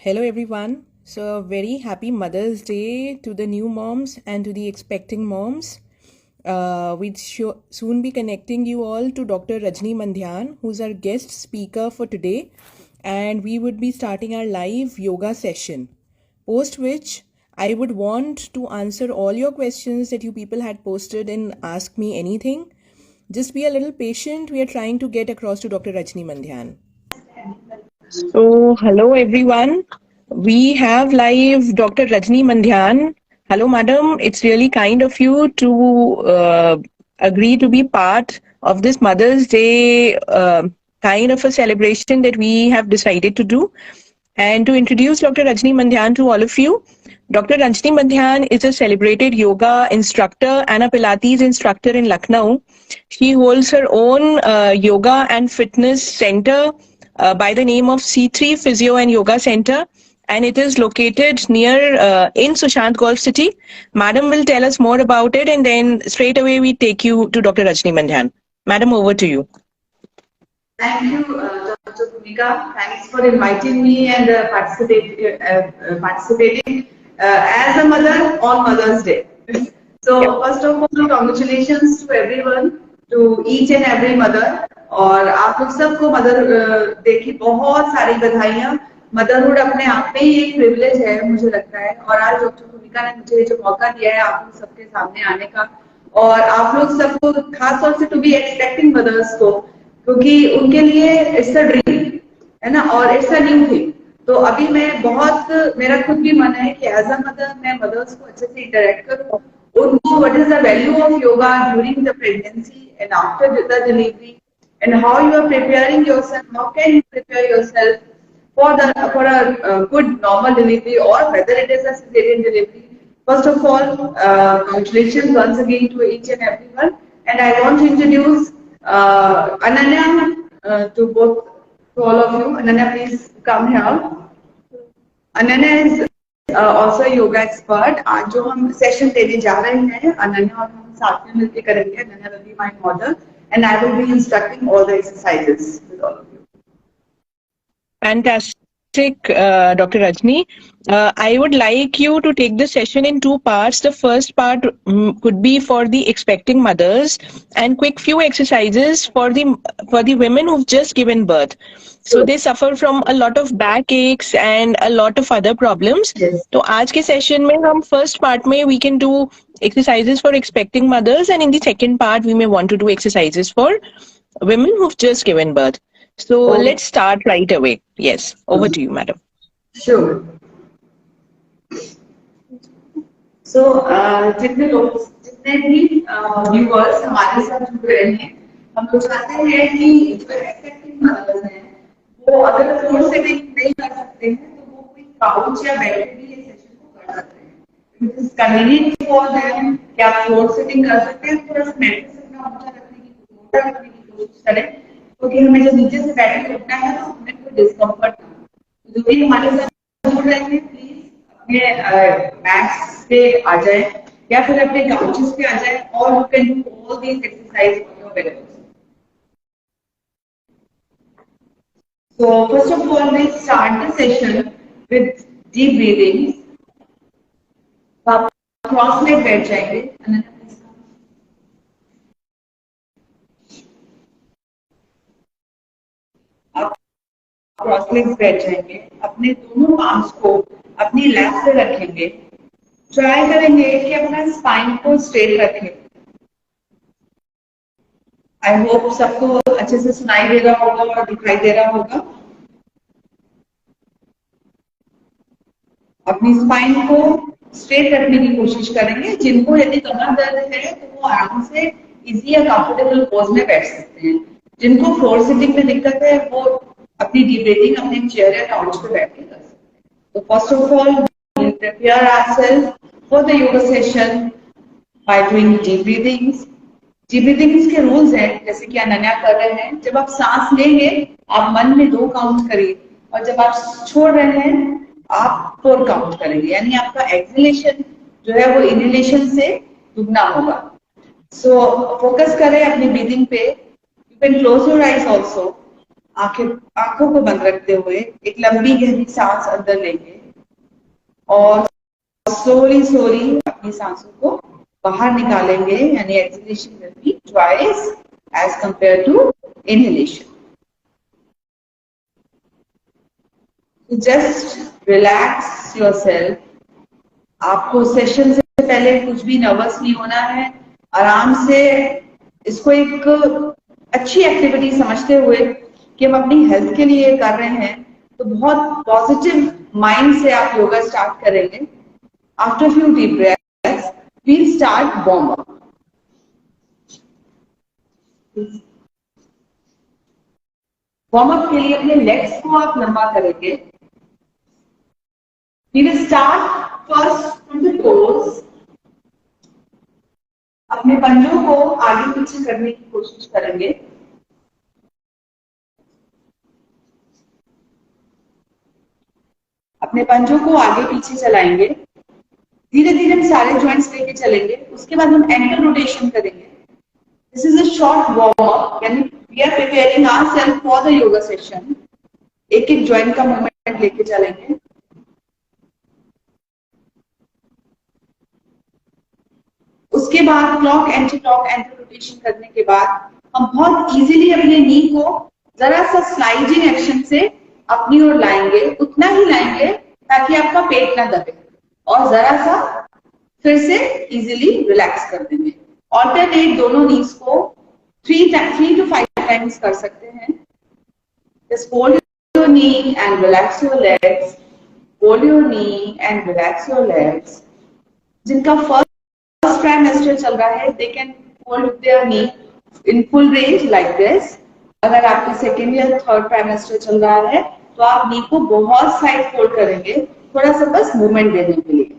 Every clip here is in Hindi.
Hello everyone. So a very happy Mother's Day to the new moms and to the expecting moms. We'd soon be connecting you all to Dr. Rajni Mandhyan, who's our guest speaker for today, and we would be starting our live yoga session. Post which I would want to answer all your questions that you people had posted in Ask Me Anything. Just be a little patient. We are trying to get across to Dr. Rajni Mandhyan. So, hello everyone. We have live Dr. Rajni Mandhyan. Hello, madam. It's really kind of you to agree to be part of this Mother's Day kind of a celebration that we have decided to do. And to introduce Dr. Rajni Mandhyan to all of you, Dr. Rajni Mandhyan is a celebrated yoga instructor and a Pilates instructor in Lucknow. She holds her own yoga and fitness center by the name of C3 Physio and Yoga Center, and it is located near in Sushant Golf City. Madam will tell us more about it, and then straight away we take you to Dr. Rajni Mandhyan. Madam, over to you. Thank you, Dr. Bhumika. Thanks for inviting me and participating as a mother on Mother's Day. So first of all, congratulations to everyone, to each and every mother. और आप लोग सबको मदर डे की बहुत सारी बधाइयाँ. मदरहुड अपने आप में ही एक प्रिविलेज है मुझे लगता है, और आज डॉक्टर भूमिका ने मुझे जो मौका दिया है आप लोग सबके सामने आने का, और आप लोग सबको खास तौर से टू बी एक्सपेक्टिंग मदर्स को, क्योंकि उनके लिए इट्स अ ड्रीम है ना, और इट्स अ न्यू थिंग. तो अभी मैं बहुत, मेरा खुद भी मन है कि एज अ मदर मैं मदर्स को अच्छे से इंटरेक्ट करूँ, उनको what is the value of yoga during the pregnancy and after the delivery, and how you are preparing yourself, how can you prepare yourself for a good normal delivery, or whether it is a cesarean delivery. First of all, congratulations once again to each and everyone, and I want to introduce Ananya to all of you. Ananya, please come here. Ananya is also a yoga expert. आज जो हम सेशन देने जा रहे हैं, अनन्या और हम साथ में मिलकर करेंगे. Ananya will be my model, and I will be instructing all the exercises with all of you. Fantastic, Dr. Rajni. I would like you to take the session in two parts. The first part could be for the expecting mothers, and quick few exercises for the women who've just given birth. So they suffer from a lot of backaches and a lot of other problems. Yes. So आज के session में हम first part में we can do exercises for expecting mothers, and in the second part we may want to do exercises for women who've just given birth. So let's start right away. Yes, over to you, madam. Sure. So जितने भी viewers हमारे साथ जुड़ रहे हैं, हम लोग चाहते हैं कि जो एक्सेप्टिंग मदर्स हैं वो अगर फ्लोर सेटिंग नहीं कर सकते हैं तो वो कोई काउच या बेड पे भी ये सेशन को कर सकते हैं. It is convenient for them कि आप फ्लोर सेटिंग कर सकते हैं. थोड़ा सा मैट्रेस अपना ऊंचा रखने की कोशिश करें, क्योंकि हमें जब नीचे से बैठ के उठना है तो हमें कोई डिस्कम्फर्ट ना. जो भी हमारे साथ जुड़ रहे हैं प्लीज अपने मैट्स पे आ जाए या फिर अपने काउचेस पे आ जाए, और you can do all these exercise on your bed. So first of all, we start the session with deep breathing. आप क्रॉस लेग बैठ जाएंगे. आप क्रॉस लेग बैठ जाएंगे. अपने दोनों आर्म्स को अपनी लैप पे रखेंगे. ट्राई करेंगे कि अपना स्पाइन को स्ट्रेट रखें. आई होप सबको अच्छे से सुनाई दे रहा होगा और दिखाई दे रहा होगा. अपनी स्पाइन को स्ट्रेट रखने की कोशिश करेंगे. जिनको यदि कमर दर्द है तो वो आराम से इजी या कंफर्टेबल पोज में बैठ सकते हैं. जिनको फ्लोर सिटिंग में दिक्कत है वो अपनी डीप ब्रीथिंग अपने चेयर या काउच पे बैठ के कर सकते हैं. तो first of all prepare ourselves for the yoga session by doing deep breathings. Deep breathing के रूल्स हैं, जैसे कि अनन्या कर रहे हैं. जब आप सांस लेंगे आप मन में 2 काउंट करिए, और जब आप छोड़ रहे हैं आप 4 काउंट करेंगे. यानी आपका एक्सहेलेशन जो है वो इनहेलेशन से दुगना होगा. सो फोकस करें अपनी ब्रीदिंग पे. You can close your eyes also. आंखों को बंद रखते हुए एक लंबी गहरी सांस अंदर लेंगे और स्लोली स्लोली अपनी सांसों को बाहर निकालेंगे, यानी exhalation will be twice as compare to inhalation. Just relax yourself. आपको सेशन से पहले कुछ भी नर्वस नहीं होना है, आराम से इसको एक अच्छी एक्टिविटी समझते हुए कि हम अपनी हेल्थ के लिए कर रहे हैं, तो बहुत पॉजिटिव माइंड से आप योगा स्टार्ट करेंगे। After few deep breaths we'll start warm up. Warm up के लिए अपने लेग्स को आप लंबा करेंगे। We will start first from the toes. अपने पंजों को आगे पीछे करने की कोशिश करेंगे। अपने पंजों को आगे पीछे चलाएंगे। धीरे धीरे हम सारे जॉइंट्स लेके चलेंगे। उसके बाद हम एंकल रोटेशन करेंगे। This is a short warm up, यानी we are preparing ourself for the yoga session. एक एक जॉइंट का मूवमेंट लेके चलेंगे। उसके बाद क्लॉक एंटी रोटेशन करने के बाद हम बहुत इजीली अपने नी को जरा सा स्लाइडिंग एक्शन से अपनी ओर लाएंगे, उतना ही लाएंगे ताकि आपका पेट ना दबे, और जरा सा फिर से इजीली रिलैक्स कर देंगे। ऑल्टरनेट दोनों नीज को 3 to 5 टाइम्स कर सकते हैं। Just hold your knee and relax your legs. Hold your knee and relax your legs. जिनका फर्स्ट ट्राइमेस्टर चल रहा है, they can hold their knee in full range like this. अगर आपका सेकेंड या थर्ड ट्राइमेस्टर चल रहा है तो आप नी को बहुत साइड फोल्ड करेंगे, थोड़ा सा बस मूवमेंट देने के लिए।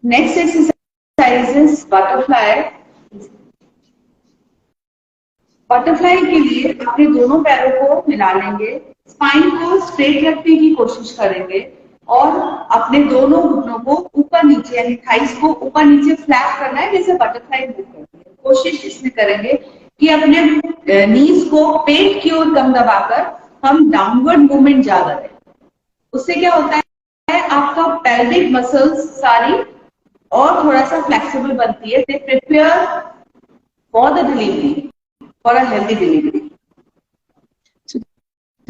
Next exercise is butterfly. Butterfly के लिए अपने दोनों पैरों को मिला लेंगे, स्पाइन को स्ट्रेट रखने की कोशिश करेंगे और अपने दोनों घुटनों को ऊपर नीचे, यानी थाइस को ऊपर नीचे फ्लैट करना है, जैसे बटरफ्लाई मूव करते हैं। कोशिश इसमें करेंगे कि अपने नीज को पेट की ओर कम दबाकर हम डाउनवर्ड मूवमेंट ज्यादा दें। उससे क्या होता है, आपका पेल्विक मसल्स सारी और थोड़ा सा फ्लेक्सिबल बनती है। They prepare for the delivery, for a healthy delivery. So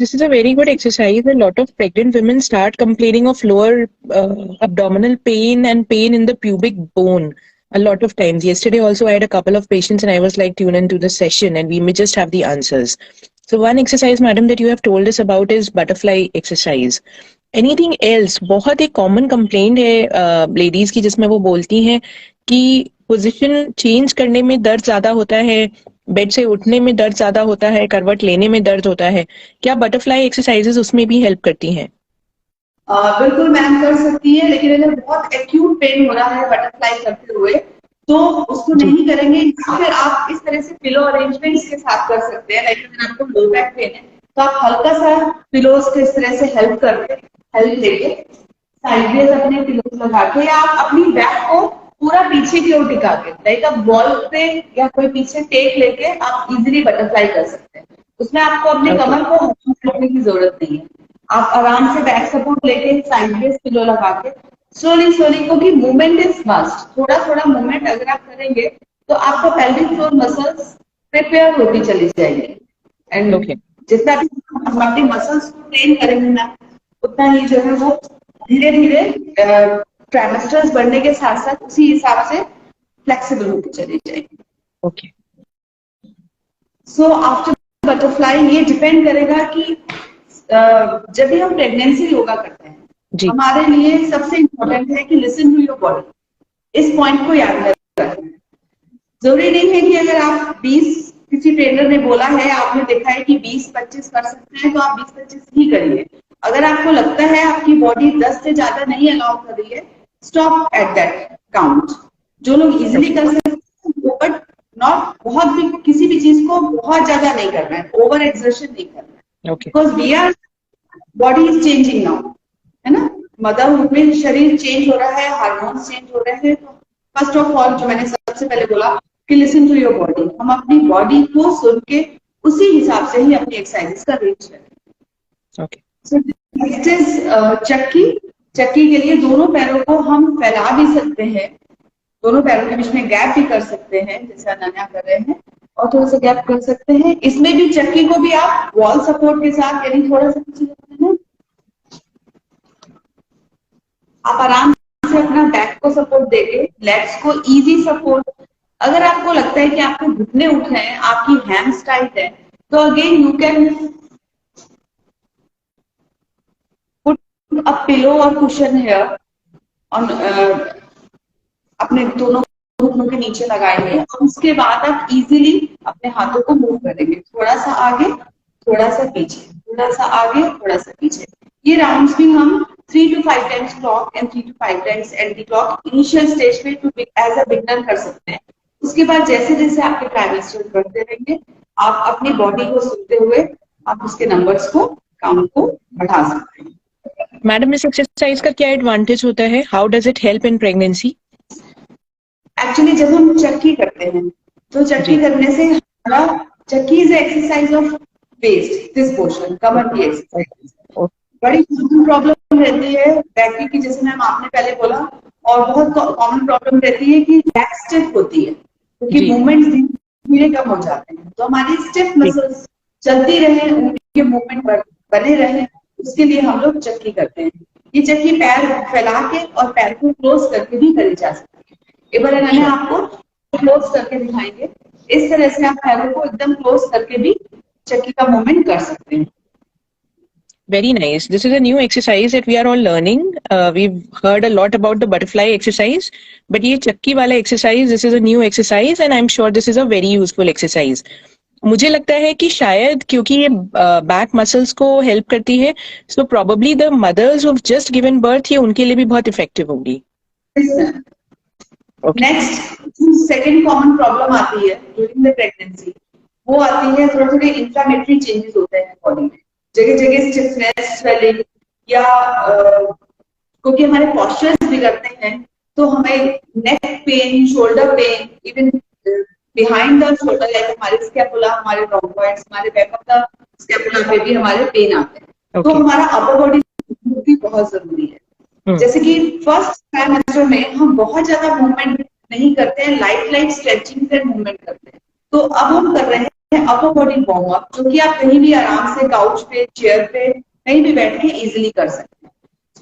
this is a very good exercise. A lot of pregnant women start complaining of lower abdominal pain and pain in the pubic bone a lot of times. Yesterday also I had a couple of patients and I was like, tune into the session and we may just have the answers. So one exercise, madam, that you have told us about is butterfly exercise. Anything else? बहुत एक common complaint है ladies की, जिसमें वो बोलती हैं कि पोजीशन चेंज करने में दर्द ज्यादा होता है, बेड से उठने में दर्द ज्यादा होता है, करवट लेने में दर्द होता है। क्या बटरफ्लाई एक्सरसाइजेस उसमें भी हेल्प करती हैं? बिल्कुल मैम कर सकती है, लेकिन अगर बहुत एक्यूट पेन हो रहा है बटरफ्लाई करते हुए तो उसको नहीं करेंगे। फिर आप इस तरह से पिलो अरेंजमेंट्स के साथ कर सकते हैं। लाइक अगर आपको लो बैक पेन है तो आप हल्का सा पिलोज को इस तरह से हेल्प लेके साइडवेज अपने पिलोज लगा के, या आप अपनी बैक को पूरा पीछे की ओर टिका के, लाइक आप वॉल पे या कोई पीछे टेक लेके आप इजीली बटरफ्लाई कर सकते हैं। उसमें आपको अपने कमर को रखने की जरूरत नहीं है। आप आराम से बैक सपोर्ट लेके साइडवेज पिलो लगा के स्लोली स्लोली, क्योंकि मूवमेंट इज मस्ट, थोड़ा थोड़ा मूवमेंट अगर आप करेंगे तो आपका पेल्विक फ्लोर मसल्स प्रिपेयर होती चली जाएगी। एंड जितना भी हम अपनी मसल्स को ट्रेन करेंगे ना, उतना ही जो है वो धीरे धीरे ट्राइमेस्टर्स बढ़ने के साथ साथ उसी हिसाब से फ्लेक्सिबल होती चली जाएगी। ओके। सो आफ्टर बटरफ्लाई ये डिपेंड करेगा कि जब भी हम प्रेगनेंसी योगा करते हैं, हमारे लिए सबसे इम्पोर्टेंट है कि लिसन टू योर बॉडी। इस पॉइंट को याद रखना। जरूरी नहीं है कि अगर आप 20, किसी ट्रेनर ने बोला है, आपने देखा है कि 20-25 कर सकते हैं तो आप 20-25 ही करिए। अगर आपको लगता है आपकी बॉडी 10 से ज्यादा नहीं अलाउ कर रही है, स्टॉप एट दैट काउंट। जो लोग इजीली कर सकते हैं, बट नॉट बहुत भी, किसी भी चीज को बहुत ज्यादा नहीं करना है, ओवर एक्सर्शन नहीं करना है। Because we are, body is changing now, है ना। मदरहुड में शरीर चेंज हो रहा है, हार्मोन्स चेंज हो रहे हैं। तो फर्स्ट ऑफ ऑल जो मैंने सबसे पहले बोला कि लिसन टू योर बॉडी। हम अपनी बॉडी को सुन के उसी हिसाब से ही अपनी एक्सरसाइज का रेंज करें। Okay. So next is चक्की। चक्की के लिए दोनों पैरों को हम फैला भी सकते हैं, दोनों पैरों के बीच में गैप भी कर सकते हैं, जैसे अनन्या कर रहे हैं, और थोड़ा सा गैप कर सकते हैं। इसमें भी चक्की को भी आप वॉल सपोर्ट के साथ, यानी थोड़ा सा पीछे रखते हैं, आप आराम से अपना बैक को सपोर्ट देके लेग्स को इजी सपोर्ट। अगर आपको लगता है कि आपके घुटने उठ रहे हैं, आपकी हैम्स टाइट है, तो again you can put a pillow और कुशन हेयर ऑन, अपने दोनों घुटनों के नीचे लगाएंगे, और उसके बाद आप इजीली अपने हाथों को मूव करेंगे, थोड़ा सा आगे, थोड़ा सा पीछे, थोड़ा सा आगे, थोड़ा सा पीछे। ये राउंड्स भी हम 3 to 5 times clock and 3 to 5 times anti clock initial stage पे टू एज अ बिगनर कर सकते हैं। उसके बाद जैसे जैसे आपके ट्राइमेस्टर बढ़ते रहेंगे, आप अपनी बॉडी को सुनते हुए आप उसके नंबर्स को, काउंट को बढ़ा सकते हैं। मैडम, इस एक्सरसाइज का क्या एडवांटेज होता है? How does it help in pregnancy? Actually जब हम चक्की करते हैं, तो चक्की करने से हमारा, chakki is exercise of waist, this portion, कमर की एक्सरसाइज। बड़ी प्रॉब्लम रहती है बैक की, जैसे मैम आपने पहले बोला, और बहुत कॉमन प्रॉब्लम रहती है कि बैक स्टिफ होती है, क्योंकि मूवमेंट्स धीरे कम हो जाते हैं। तो हमारी स्टिफ मसल्स चलती रहे, उनके मूवमेंट बने रहे, उसके लिए हम लोग चक्की करते हैं। ये चक्की पैर फैला के और पैर को क्लोज करके भी करी जा सकती है। एक बार मैंने आपको क्लोज करके दिखाएंगे, इस तरह से आप पैरों को एकदम क्लोज करके भी चक्की का मूवमेंट कर सकते हैं। Very nice. This is a new exercise that we are all learning. We've heard a lot about the butterfly exercise, but ये चक्की वाला exercise, this is a new exercise and I'm sure this is a very useful exercise. मुझे लगता है कि शायद क्योंकि ये बैक मसल्स को हेल्प करती है, so probably the mothers who've just given birth, ये उनके लिए भी बहुत इफेक्टिव होगी। नेक्स्ट सेकंड कॉमन प्रॉब्लम आती है ड्यूरिंग द प्रेगनेंसी, वो आती है थोड़े थोड़े इंफ्लेमेटरी चेंजेस होते हैं बॉडी में, जगह जगह स्टिफनेस, स्वेलिंग, या क्योंकि हमारे पॉस्चर्स बिगड़ते हैं, तो हमें neck pain, shoulder pain, even behind the shoulder, like हमारे स्कैपुला, हमारे रोम्बॉइड्स, हमारे बैक ऑफ द स्कैपुला पे भी हमारे पेन आते हैं। तो हमारा अपर बॉडी भी बहुत जरूरी है। जैसे कि फर्स्ट ट्राइमेस्टर में हम बहुत ज्यादा मूवमेंट नहीं करते हैं, लाइट स्ट्रेचिंग से मूवमेंट करते हैं। तो अब हम कर रहे हैं अपर बॉडी वार्म अप, जो कि आप कहीं भी आराम से काउच पे, चेयर पे, कहीं भी बैठ के इजिली कर सकते हैं।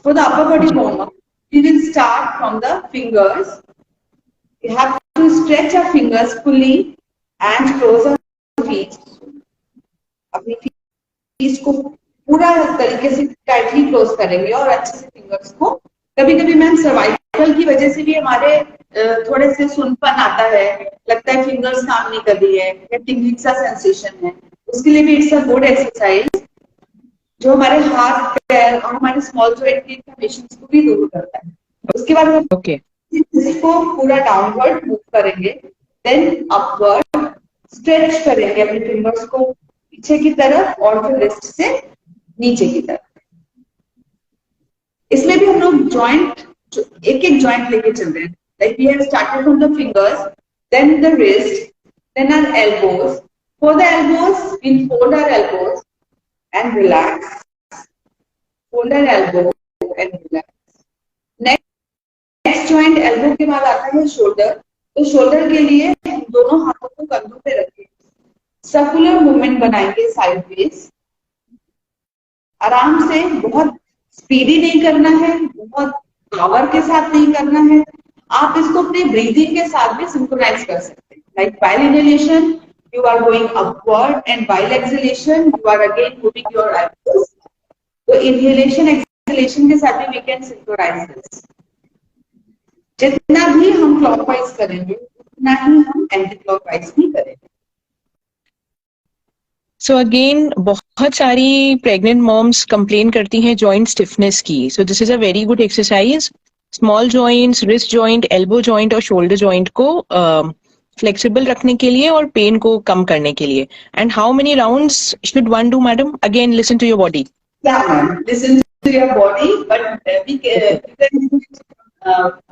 For the upper body warm up, we will start from the fingers. You have to stretch your fingers fully and close your feet. अपनी फीट को पूरा तरीके से टाइटली क्लोज करेंगे और अच्छे से फिंगर्स को, कभी कभी मैम सर्वाइकल की वजह से भी हमारे थोड़े से सुनपन आता है, लगता है फिंगर्स काम नहीं कर रही है, या टिंगलिंग सा सेंसेशन है, उसके लिए भी इट्स अ गुड एक्सरसाइज, जो हमारे हाथ, पैर और हमारे स्मॉल जॉइंट की इन्फ्लेमेशन को भी दूर करता है। उसके बाद हम इसको पूरा डाउनवर्ड मूव करेंगे, देन अपवर्ड स्ट्रेच करेंगे अपने फिंगर्स को पीछे की तरफ और फिर रिस्ट से नीचे की तरफ। इसमें भी हम लोग जॉइंट, एक एक जॉइंट लेके चल रहे हैं, like we have started from the fingers, then the wrist, then our elbows. For the elbows we fold our elbows and relax, fold our elbow and relax. Next joint elbow के बाद आता है शोल्डर। तो शोल्डर के लिए दोनों हाथों को कंधों पे रखें, सर्कुलर मूवमेंट बनाएंगे साइडवेज, आराम से, बहुत स्पीडी नहीं करना है, बहुत पावर के साथ नहीं करना है। आप इसको अपने ब्रीदिंग के साथ भी सिंक्रोनाइज कर सकते हैं, like while inhalation you are going upward and while exhalation you are again moving your eyebrows. तो इनहेलेशन एक्सहेलेशन के साथ भी वी कैन सिंक्रोनाइज दिस। जितना भी हम क्लॉकवाइज करेंगे उतना ही हम एंटी क्लॉकवाइज भी करेंगे। सो अगेन बहुत सारी प्रेग्नेंट मॉम्स कंप्लेन करती हैं जॉइंट स्टिफनेस की, so this is a very good exercise. Small joints, wrist joint, elbow joint और शोल्डर जॉइंट को फ्लेक्सिबल रखने के लिए और पेन को कम करने के लिए। And how many rounds should one do madam? Again listen to your body. Yeah, ma'am. Listen to your body, but you can do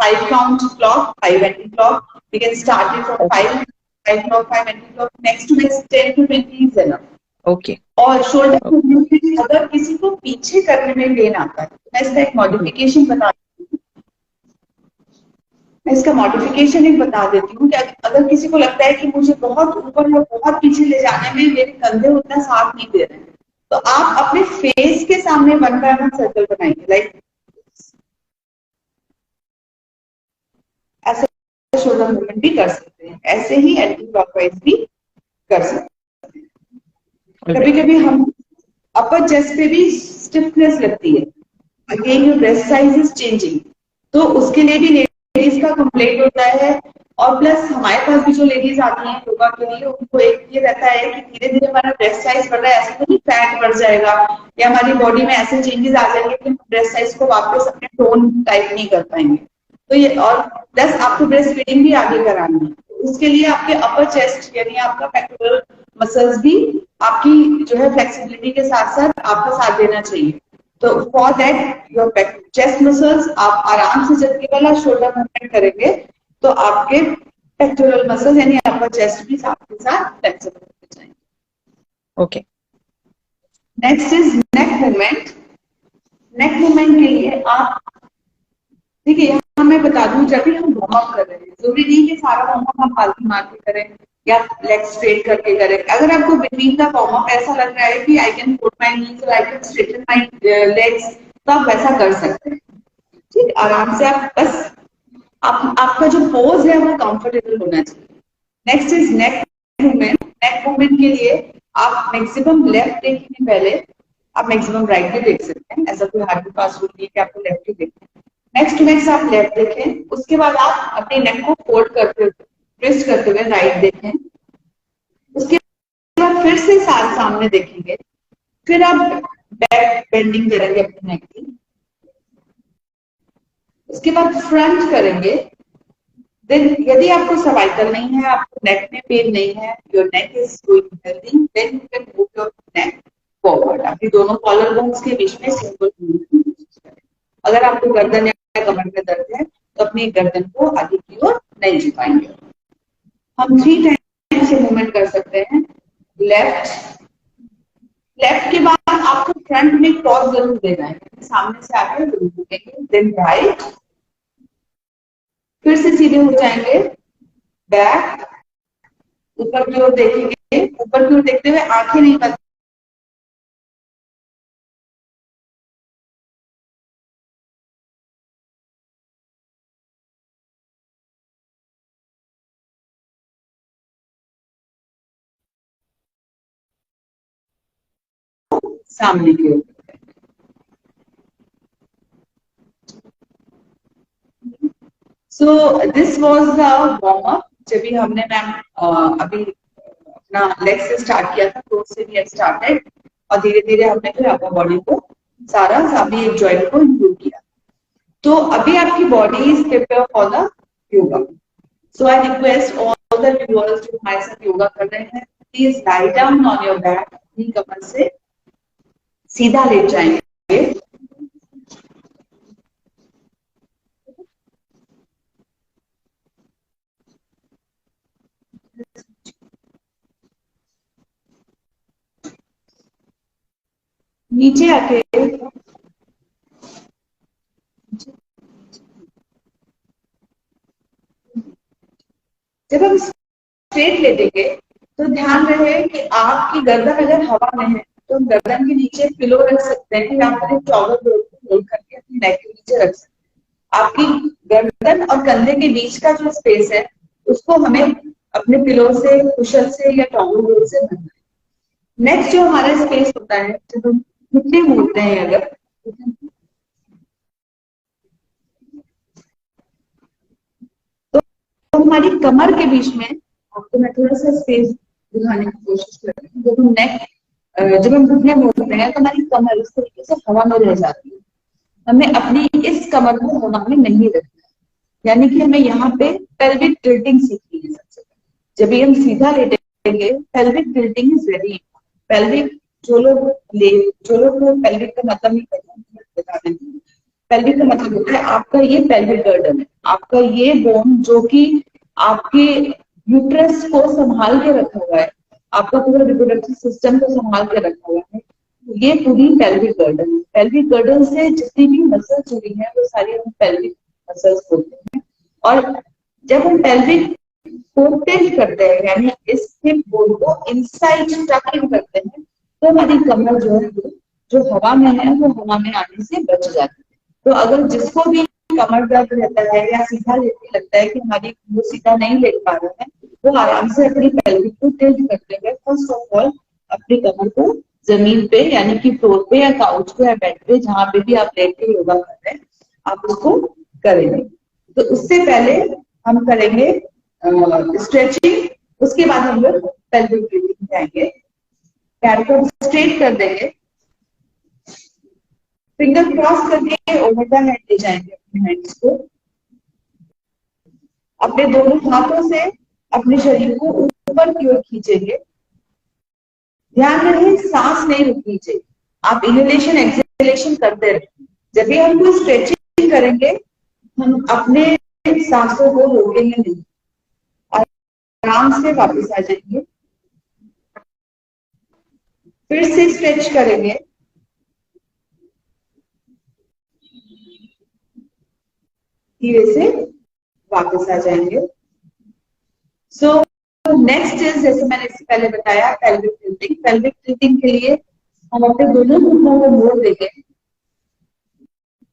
5 count clock, 5 anti clock. We can start it from 5 5 o'clock, 5 o'clock, next to next 10 to 20 is enough. Okay. और शोल्डर मूवमेंट अगर किसी को पीछे करने में पेन आता है तो मैं इसका एक मॉडिफिकेशन बता मैं इसका मॉडिफिकेशन एक बता देती हूँ कि अगर किसी को लगता है कि मुझे बहुत ऊपर या बहुत पीछे ले जाने में मेरे कंधे उतना साथ नहीं दे रहे हैं, तो आप अपने फेस के सामने 1 बाय 1 सर्कल बनाएंगे, लाइक ऐसे शोल्डर मूवमेंट भी कर सकते हैं, ऐसे ही एंटी क्लॉकवाइज भी कर सकते हैं। कभी कभी हम अपर चेस्ट पे भी स्टिफनेस लगती है, again your breast size is changing, तो उसके लिए भी लेडीज का कंप्लेंट होता है। और प्लस हमारे पास भी जो लेडीज आती हैं योगा के लिए, उनको एक ये रहता है कि धीरे धीरे हमारा ब्रेस्ट साइज बढ़ रहा है, ऐसे तो नहीं फैट बढ़ जाएगा या हमारी बॉडी में ऐसे चेंजेस आ जाएंगे कि हम ब्रेस्ट साइज को वापस अपने टोन टाइप नहीं कर पाएंगे। तो ये, और प्लस आपको ब्रेस्ट फीडिंग भी आगे करानी है, तो उसके लिए आपके अपर चेस्ट यानी आपका पेक्टोरल मसल्स भी आपकी जो है फ्लेक्सिबिलिटी के साथ साथ आपका साथ देना चाहिए। तो for that your chest muscles, आप आराम से जब ये वाला शोल्डर मूवमेंट करेंगे तो आपके पेक्टोरल मसल्स यानी अपर चेस्ट भी साथ के साथ फ्लेक्सिबल हो जाएंगे। Okay, next is neck movement. Neck movement के लिए आप देखिए, यहाँ मैं बता दूं, जब भी हम वार्म अप कर रहे हैं जरूरी नहीं कि सारा वार्म अप हम पालतू मार के करें या लेग स्ट्रेट करके करें। अगर आपको बिटवीन का वार्म अप ऐसा लग रहा है कि I can put my knees और I can straighten my legs, तो आप वैसा कर सकते हैं। ठीक, आराम से आप बस आपका जो पोज है वो कंफर्टेबल होना चाहिए। Next is neck movement. Neck movement के लिए आप मैक्सिमम लेफ्ट देखेंगे पहले, आप मैक्सिमम राइट भी देख सकते हैं, ऐसा कोई हार्ड एंड फास्ट रूल नहीं है कि आपको लेफ्ट ही देखना है। नेक्स्ट टू नेक्स्ट आप लेफ्ट देखें, उसके बाद आप अपने नेक को फोल्ड करते हुए ट्विस्ट करते हुए राइट देखें, उसके बाद फिर से सामने देखेंगे, फिर आप बैक बेंडिंग करेंगे अपने नेक की, उसके बाद फ्रंट करेंगे। देन यदि आपको सर्वाइकल नहीं है, आपको नेक में पेन नहीं है, your neck is going healthy, then you can move your neck forward. अपनी दोनों कॉलर बोन्स के बीच में सिंपल मूवमेंट करें। अगर आपको गर्दन या कमर में दर्द है तो अपनी गर्दन को आगे की ओर नहीं झुकाएंगे। हम 3 टाइम से मूवमेंट कर सकते हैं। लेफ्ट, लेफ्ट के बाद आपको फ्रंट में क्रॉस जरूर देना है, सामने से आकर जरूर झुकेंगे। देन राइट, फिर से सीधे हो जाएंगे, बैक, ऊपर की ओर देखेंगे, ऊपर की ओर देखते हुए आंखें नहीं बंद, सामने की ओर। So this was the warm up. जब भी हमने मैम अभी अपना लेग से स्टार्ट किया था, तो उससे भी स्टार्टेड, और धीरे धीरे हमने फिर अपर बॉडी को सारा सभी एक जॉइंट को इंक्लूड किया। तो अभी आपकी body is prepare for the yoga. So I request all the viewers जो हमारे साथ योगा कर रहे हैं, please lie down on your back, अपनी कमर से सीधा लेट जाएंगे। नीचे आके जब हम स्ट्रेट लेटेंगे तो ध्यान रहे कि आपकी गर्दन अगर हवा में है तो गर्दन के नीचे पिलो रख सकते हैं, या फिर टॉवल रोल करके अपनी नेक के नीचे रख सकते हैं। आपकी गर्दन और कंधे के बीच का जो स्पेस है उसको हमें अपने पिलो से, कुशन से या टॉवल रोल से भरना है। नेक्स्ट जो हमारा स्पेस होता है, जब हम घुटने मोड़ते हैं, अगर तो हमारी कमर के बीच में, आपको मैं थोड़ा सा स्पेस दिखाने की कोशिश कर रही हूँ। जब हम घुटने मोड़ते हैं तो हमारी कमर इस तरीके से हवा में रह जाती है। हमें अपनी इस कमर को हवा में नहीं रखना है, यानी कि हमें यहाँ पे पेल्विक टिल्टिंग सीखनी है सबसे पहले। जब भी हम सीधा लेटेंगे, pelvic tilting is very important. Pelvic जो लोग पेल्विक का मतलब नहीं बता देंगे। पेल्विक का मतलब होता है आपका ये पेल्विक गर्डन है, आपका ये बोन जो कि आपके यूट्रस को संभाल के रखा हुआ है, आपका पूरा रिप्रोडक्टिव सिस्टम को संभाल के रखा हुआ है, ये पूरी पेल्विक गर्दन है। पेल्विक गर्दन से जितनी भी मसल्स जुड़ी है वो सारी हम पेल्विक मसल्स बोलते हैं। और जब हम पेल्विक को टिल्ट करते हैं, यानी इस हिप बोन को इनसाइड टक इन करते हैं, तो हमारी कमर जो है जो हवा में है वो हवा में आने से बच जाती है। तो अगर जिसको भी कमर दर्द रहता है या सीधा लेटने लगता है कि हमारी वो सीधा नहीं लेट पा रहे हैं, वो आराम से अपनी पेल्विक को टिल्ट करते हुए फर्स्ट ऑफ ऑल अपनी कमर को जमीन पे यानी कि फ्लोर पे या काउच पे या बेड पे जहां पे भी आप लेट के योगा कर रहे हैं आप उसको करेंगे। तो उससे पहले हम करेंगे स्ट्रेचिंग, उसके बाद हम लोग पेल्विक ब्रीथिंग जाएंगे। पैर को स्ट्रेट कर देंगे, फिंगर क्रॉस करके ओवर द हेड ले जाएंगे अपने हैंड्स को, अपने दोनों हाथों से अपने शरीर को ऊपर की ओर खींचेंगे। ध्यान रहे सांस नहीं रुकनी चाहिए, आप इनहेलेशन एक्सहेलेशन करते रहें। जब भी हम कोई स्ट्रेचिंग करेंगे हम अपने सांसों को रोकेंगे नहीं, आराम से वापस आ जाएंगे, फिर से स्ट्रेच करेंगे, धीरे से वापस आ जाएंगे। सो नेक्स्ट इज, जैसे मैंने इससे पहले बताया, पेल्विक टिल्टिंग। पेल्विक टिल्टिंग के लिए हम अपने दोनों घुटनों को मोड़ देंगे,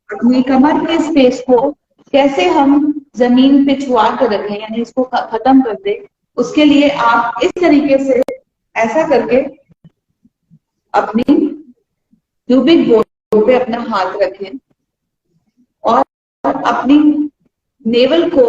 अपनी कमर के स्पेस को कैसे हम जमीन पे छुआ कर रखें यानी इसको खत्म कर दे, उसके लिए आप इस तरीके से ऐसा करके अपनी प्यूबिक बोन पे अपना हाथ रखें और अपनी नेवल को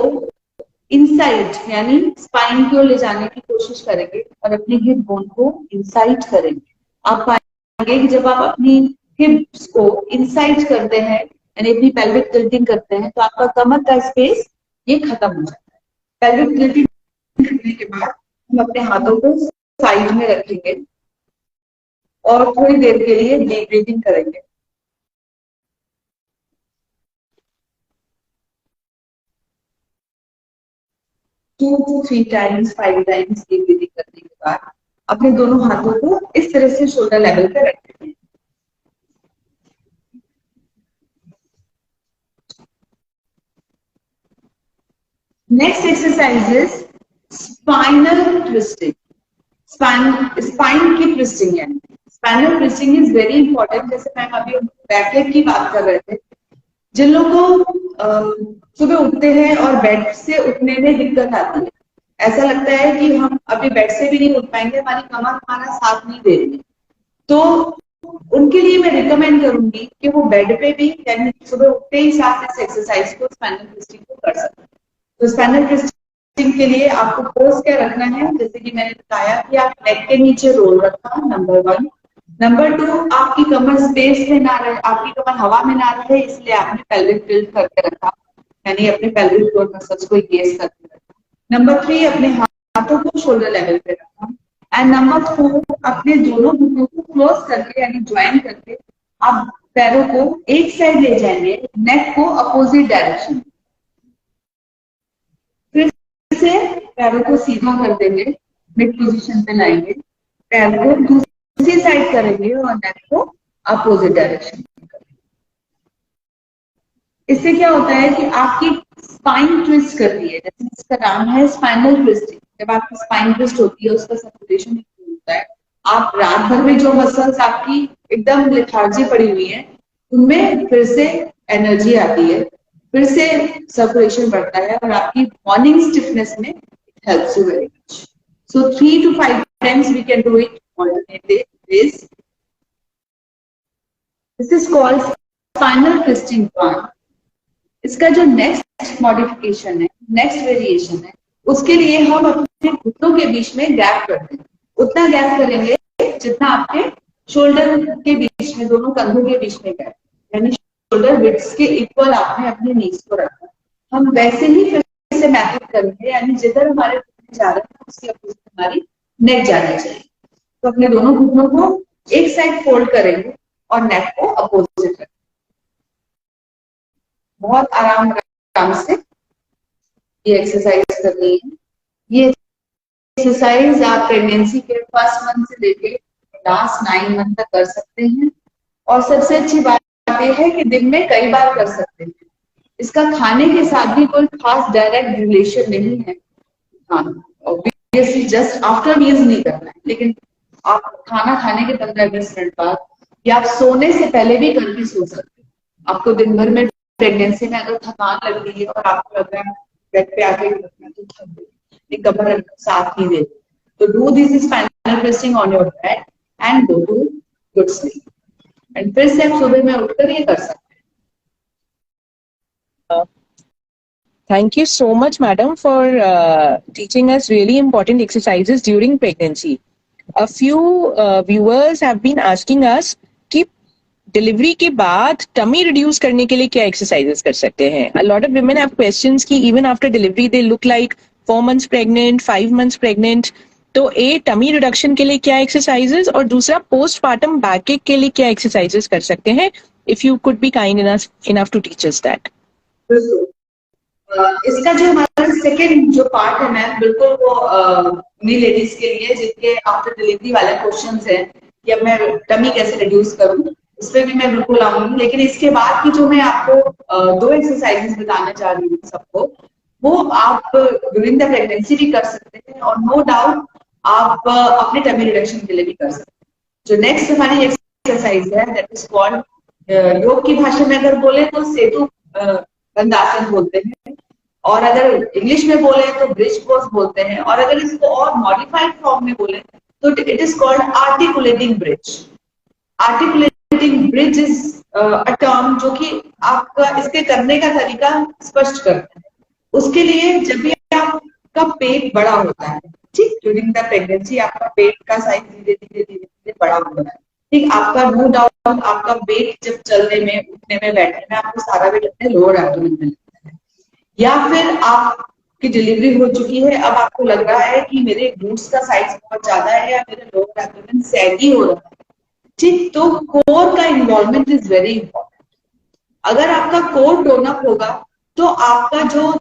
इनसाइड यानी स्पाइन की ओर ले जाने की कोशिश करेंगे और अपनी हिप बोन को इनसाइड करेंगे। आप पाएंगे कि जब आप अपनी हिप्स को इनसाइड करते हैं यानी अपनी पेल्विक टिल्टिंग करते हैं तो आपका कमर का स्पेस ये खत्म हो जाता है। पेल्विक टिल्टिंग करने के बाद हम अपने हाथों को साइड में रखेंगे और थोड़ी देर के लिए डीप ब्रीथिंग करेंगे। 2 to 3 times 5 times deep breathing करने के बाद अपने दोनों हाथों को इस तरह से शोल्डर लेवल पे रखेंगे। Next exercise is spinal twisting. Spine की ट्विस्टिंग है। Spinal twisting is very important. जैसे मैम अभी बैक लेग की बात कर रहे थे, जिन लोगों को सुबह उठते हैं और बेड से उठने में दिक्कत आती है, ऐसा लगता है कि हम अभी बेड से भी नहीं उठ पाएंगे, हमारी कमर हमारा साथ नहीं दे रही है, तो उनके लिए मैं रिकमेंड करूंगी कि वो बेड पे भी यानी सुबह उठते ही साथ इस एक्सरसाइज को स्पाइनल ट्विस्टिंग को कर सकते हैं। तो स्पाइनल ट्विस्टिंग के लिए आपको पोज क्या रखना है, जैसे कि मैंने बताया कि आप नेक के नीचे रोल रखना, नंबर 1। नंबर 2, आपकी कमर स्पेस में ना रहे, आपकी कमर हवा में ना रहे, इसलिए आपने पेल्विक टिल्ट करके रखा यानी अपने पेल्विक फ्लोर मसल्स को एंगेज करके रखा। नंबर 3, अपने हाथों को शोल्डर लेवल पे रखा। एंड नंबर 4, अपने दोनों घुटनों को क्लोज करके यानी ज्वाइन करके आप पैरों को एक साइड ले जाएंगे, नेक को अपोजिट डायरेक्शन, फिर से पैरों को सीधा कर देंगे, मिड पोजीशन पे लाएंगे, पैर को दूसरी साइड करेंगे और नेक को अपोजिट डायरेक्शन करेंगे। इससे क्या होता है कि आपकी स्पाइन ट्विस्ट करती है, जैसे इसका नाम है स्पाइनल ट्विस्टिंग। जब आपकी स्पाइन ट्विस्ट होती है उसका सर्कुलेशन होता है, आप रात भर में जो मसल्स आपकी एकदम लेथार्जी पड़ी हुई है उनमें फिर से एनर्जी आती है, फिर से सर्कुलेशन बढ़ता है और आपकी मॉर्निंग स्टिफनेस में it helps you very much. So 3 to 5 times we can do it alternate days. This is called spinal twisting one. इसका जो नेक्स्ट मॉडिफिकेशन है, नेक्स्ट वेरिएशन है, उसके लिए हम अपने घुटनों के बीच में गैप करते हैं। उतना गैप करेंगे जितना आपके शोल्डर के बीच में, दोनों कंधों के बीच में गैप, यानी शोल्डर विड्थ के इक्वल आपने अपने नीज को रखा। हम वैसे ही फिर से मैथड करेंगे, यानी जिधर हमारे घुटने जा रहे हैं उसके अपोजिट हमारी नेक जाना चाहिए। तो अपने दोनों घुटनों को एक साइड फोल्ड करेंगे और नेक को अपोजिट रखेंगे। बहुत आराम से ये एक्सरसाइज करनी है। ये एक्सरसाइज आप प्रेगनेंसी के फर्स्ट मंथ से लेके लास्ट 9 मंथ तक कर सकते हैं। और सबसे अच्छी बात यह है कि दिन में कई बार कर सकते हैं। इसका खाने के साथ भी कोई खास डायरेक्ट रिलेशन नहीं है। हाँ, ऑब्वियसली जस्ट आफ्टर मील्स नहीं करना है, लेकिन आप खाना खाने के 15-20 मिनट बाद या आप सोने से पहले भी करके सो सकते हैं। आपको दिन भर में प्रेगनेंसी में अगर थकान लग रही है और आपको लग रहा है बेड पे आके रखना तो थक गई, एक कमर साथ नहीं दे, तो do this spinal twisting on your bed and go to good sleep. And फिर से आप सुबह में उठकर ये कर सकते हैं। Thank you so much, madam, for teaching us really important exercises during pregnancy. A few viewers have been asking us कि डिलीवरी के बाद टमी रिड्यूस करने के लिए क्या एक्सरसाइजेस कर सकते हैं. A lot of women have questions कि even after delivery they look like 4 months pregnant, 5 months pregnant. तो ए टमी रिडक्शन के लिए क्या एक्सरसाइजेस और दूसरा पोस्टपार्टम बैकएक के लिए क्या एक्सरसाइजेस कर सकते हैं. If you could be kind enough to teach us that. इसका जो हमारा सेकेंड जो पार्ट है मैम, बिल्कुल वो उन्हीं लेडीज के लिए जिनके आफ्टर डिलीवरी वाले क्वेश्चंस हैं कि अब मैं टमी कैसे रिड्यूस करूं, उस पर भी मैं बिल्कुल आऊंगी। लेकिन इसके बाद की जो मैं आपको 2 एक्सरसाइजेस बताना चाह रही हूँ सबको, वो आप ड्यूरिंग द प्रेगनेंसी भी कर सकते हैं और नो डाउट आप अपने टमी रिडक्शन के लिए भी कर सकते हैं। जो नेक्स्ट हमारी एक्सरसाइज है दैट इज कॉल्ड, योग की भाषा में अगर बोले तो सेतु बंधासन बोलते हैं, और अगर इंग्लिश में बोले तो ब्रिज पोज बोलते हैं, और अगर इसको और मॉडिफाइड फॉर्म में बोले तो it is called articulating bridge. Articulating bridge is a term जो कि आपका इसके करने का तरीका स्पष्ट करता है। उसके लिए जब भी आपका पेट बड़ा होता है, ठीक, ड्यूरिंग द प्रेगनेंसी आपका पेट का साइज धीरे धीरे बड़ा होता है, ठीक, आपका नो डाउट आपका वेट जब चलने में, उठने में, बैठने में आपको सारा वेट अपने लोअर एब्डोमेन में लगता है। या फिर आपकी डिलीवरी हो चुकी है, अब आपको लग रहा है कि मेरे ग्लूट्स का साइज बहुत ज्यादा है या मेरे लोअर एब्डोमेन सैगी हो रहा है, ठीक, तो कोर का इन्वॉल्वमेंट इज वेरी इंपॉर्टेंट। अगर आपका कोर टोन अप होगा तो आपका जो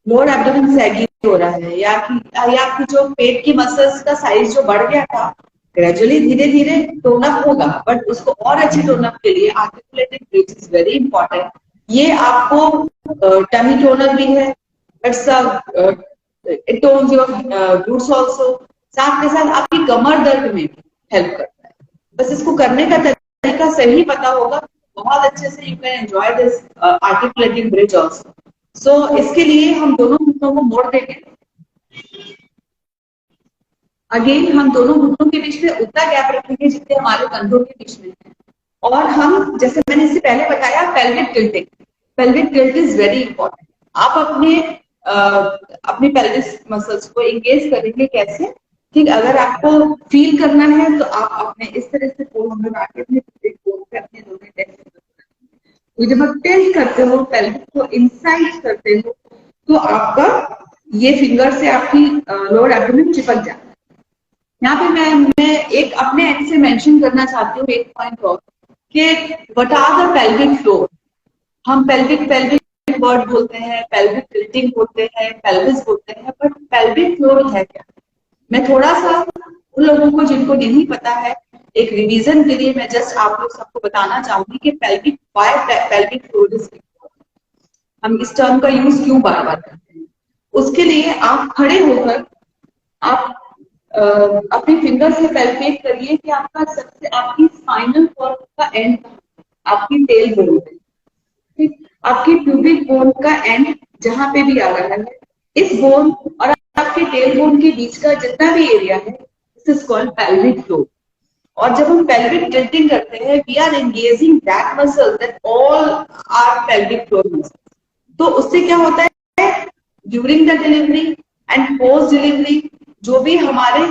लोअर एब्डोमेन सैगी हो रहा है या आपकी जो पेट की मसल्स का साइज जो बढ़ गया था, ग्रेजुअली धीरे धीरे टोन अप होगा, बट उसको और अच्छे टोन अप के लिए articulated bridge is very important. ये आपको टमी टोनर भी है, it tones your glutes also, साथ के साथ आपकी कमर दर्द में भी हेल्प करता है। बस इसको करने का तरीका सही पता होगा, बहुत अच्छे से you can enjoy this articulating bridge also. So इसके लिए हम दोनों घुटनों को मोड़ देंगे। अगेन हम दोनों घुटनों के बीच में उतना गैप रखेंगे जितने हमारे कंधों के बीच में है, और हम, जैसे मैंने इससे पहले बताया, pelvic tilting, pelvic tilt is very important. आप अपनी पेल्विस मसल्स को एंगेज करेंगे कैसे, ठीक, अगर आपको फील करना है तो आप अपने इस तरह से पोज बना के अपने अपने दोनों टेस्ट, जब आप टेस्ट करते हो पेल्विक को इनसाइड करते हो तो आपका ये फिंगर से आपकी लोअर एब्डोमेन चिपक जाता है। यहाँ पे मैं एक अपने एंड से मेंशन करना चाहती हूँ एक पॉइंट और, कि what are the pelvic floor. हम पेल्विक वर्ड बोलते हैं, पेल्विक टिल्टिंग बोलते हैं, पेल्विस बोलते हैं, बट पेल्विक फ्लोर है क्या? मैं थोड़ा सा उन लोगों को जिनको नहीं पता है, एक रिवीजन के लिए मैं जस्ट आप लोग सबको बताना चाहूंगी कि पेल्विक फ्लोर इज इम्पोर्टेंट। हम इस टर्म का यूज क्यों बार बार करते हैं? उसके लिए आप खड़े होकर आप अपने फिंगर से पैल्पेट करिए कि आपकी स्पाइनल कॉर्ड का एंड, आपकी टेल बोन है, ठीक, आपकी प्यूबिक बोन का एंड जहां पे भी आ रहा है, इस बोन और आपके टेल बोन के बीच का जितना भी एरिया है, this is called pelvic floor. और जब हम पेल्विक टिल्टिंग करते हैं, we are engaging that muscle that all are pelvic floor muscles. तो उससे क्या होता है, during the delivery and post delivery जो भी हमारे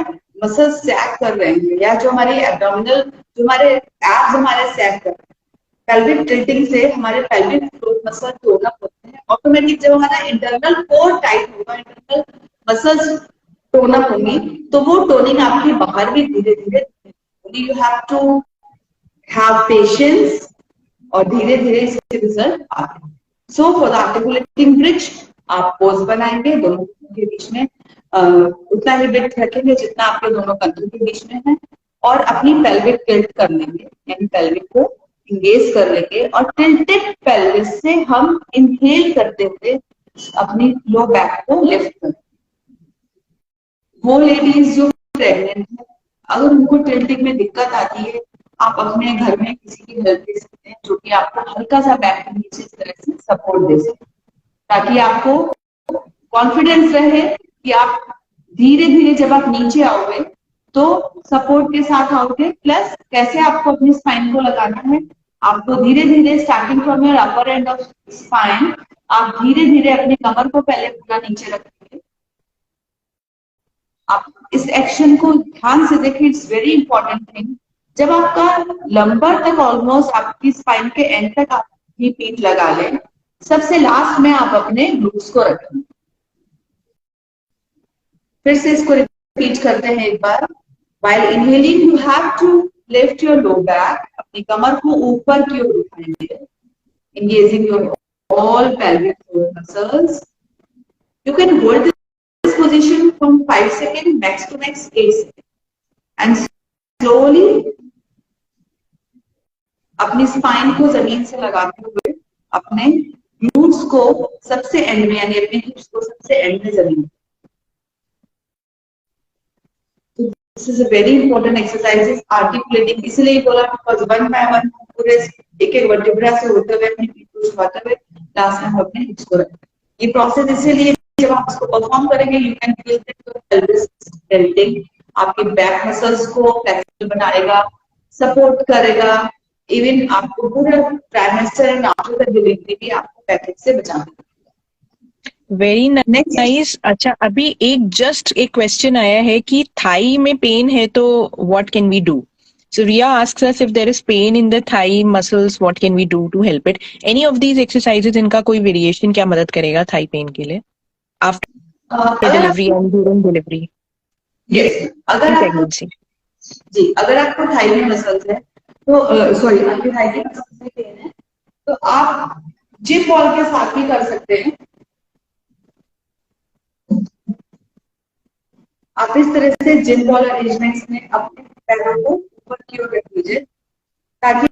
मसल सैग कर रहे हैं या जो हमारे एब्डोमिनल, जो हमारे एब्स हमारे सैग कर रहे हैं, पेल्विक टिल्टिंग से हमारे pelvic floor muscle tone up होते हैं। ऑटोमेटिक जब हमारा इंटरनल कोर टाइट होगा, इंटरनल मसल्स टोन अप होंगी, तो वो टोनिंग आपके बाहर भी धीरे धीरे, you have to have patience और धीरे धीरे इसके रिजल्ट आते हैं। So for the articulating bridge आप पोज बनाएंगे दोनों के बीच में, उतना ही वेट रखेंगे जितना आपके दोनों कंधों के बीच में है, और अपनी पेल्विक टिल्ट कर लेंगे, यानी पेल्विक को इंगेज कर लेंगे, और टिल्टेड पेल्विस से हम इनहेल करते हुए अपनी लो बैक को लिफ्ट करें। वो लेडीज जो प्रेग्नेंट है, अगर उनको टिल्टिंग में दिक्कत आती है, आप अपने घर में किसी की हेल्प ले सकते हैं जो कि आपको हल्का सा बैक के नीचे इस तरह से सपोर्ट दे सके, ताकि आपको कॉन्फिडेंस रहे कि आप धीरे धीरे जब आप नीचे आओगे तो सपोर्ट के साथ आओगे। प्लस कैसे आपको अपनी स्पाइन को लगाना है, आपको धीरे धीरे starting from your upper end of spine, आप धीरे धीरे अपनी कमर को पहले पूरा नीचे रखेंगे। आप इस एक्शन को ध्यान से देखिए, इट्स वेरी इंपॉर्टेंट थिंग। जब आपका लंबर तक ऑलमोस्ट आपकी स्पाइन के एंड तक आप अपनी पीठ लगा लें, सबसे लास्ट में आप अपने ग्लूट्स को रखें। फिर से इसको रिपीट करते हैं एक बार। While inhaling, you have to lift your low back, अपनी कमर को ऊपर की ओर उठाएंगे, engaging your all pelvic floor muscles. You can hold this position from 5 seconds, max to max 8 seconds, and slowly अपनी स्पाइन को जमीन से लगाते हुए अपने ग्लूट्स को सबसे एंड में, यानी अपने हिप्स को सबसे एंड में जमीन। This is a very important exercise, is articulating, इसलिए बोला because one by one पूरे एक एक वर्टिब्रा से होते हुए अपनी पीठ को उठाते हुए लास्ट में हम अपने हिप्स को रखें। ये प्रोसेस इसलिए जब आप इसको परफॉर्म करेंगे, you can feel that your pelvis is tilting, आपके बैक मसल्स को फ्लेक्सिबल बनाएगा, सपोर्ट करेगा, इवन आपको पूरा trimester and after the delivery भी आपको पैकेज से बचाएगा। Very nice. अच्छा, अभी एक क्वेश्चन आया है कि थाई में पेन है तो what can we do? So Riya asks us if there is pain in the thigh muscles, what can we do to help it? Any of these exercises, इनका कोई variation क्या मदद करेगा thigh pain के लिए after delivery and during delivery? Yes, अगर pregnancy. जी, अगर आपको थाई में मसल्स है तो सॉरी आपके थाई के मसल्स में पेन है तो आप जिम बॉल के साथ भी कर सकते हैं। आप इस तरह से जिम बॉल अरेंजमेंट्स में अपने पैरों को ऊपर की ओर रख लीजिए, ताकि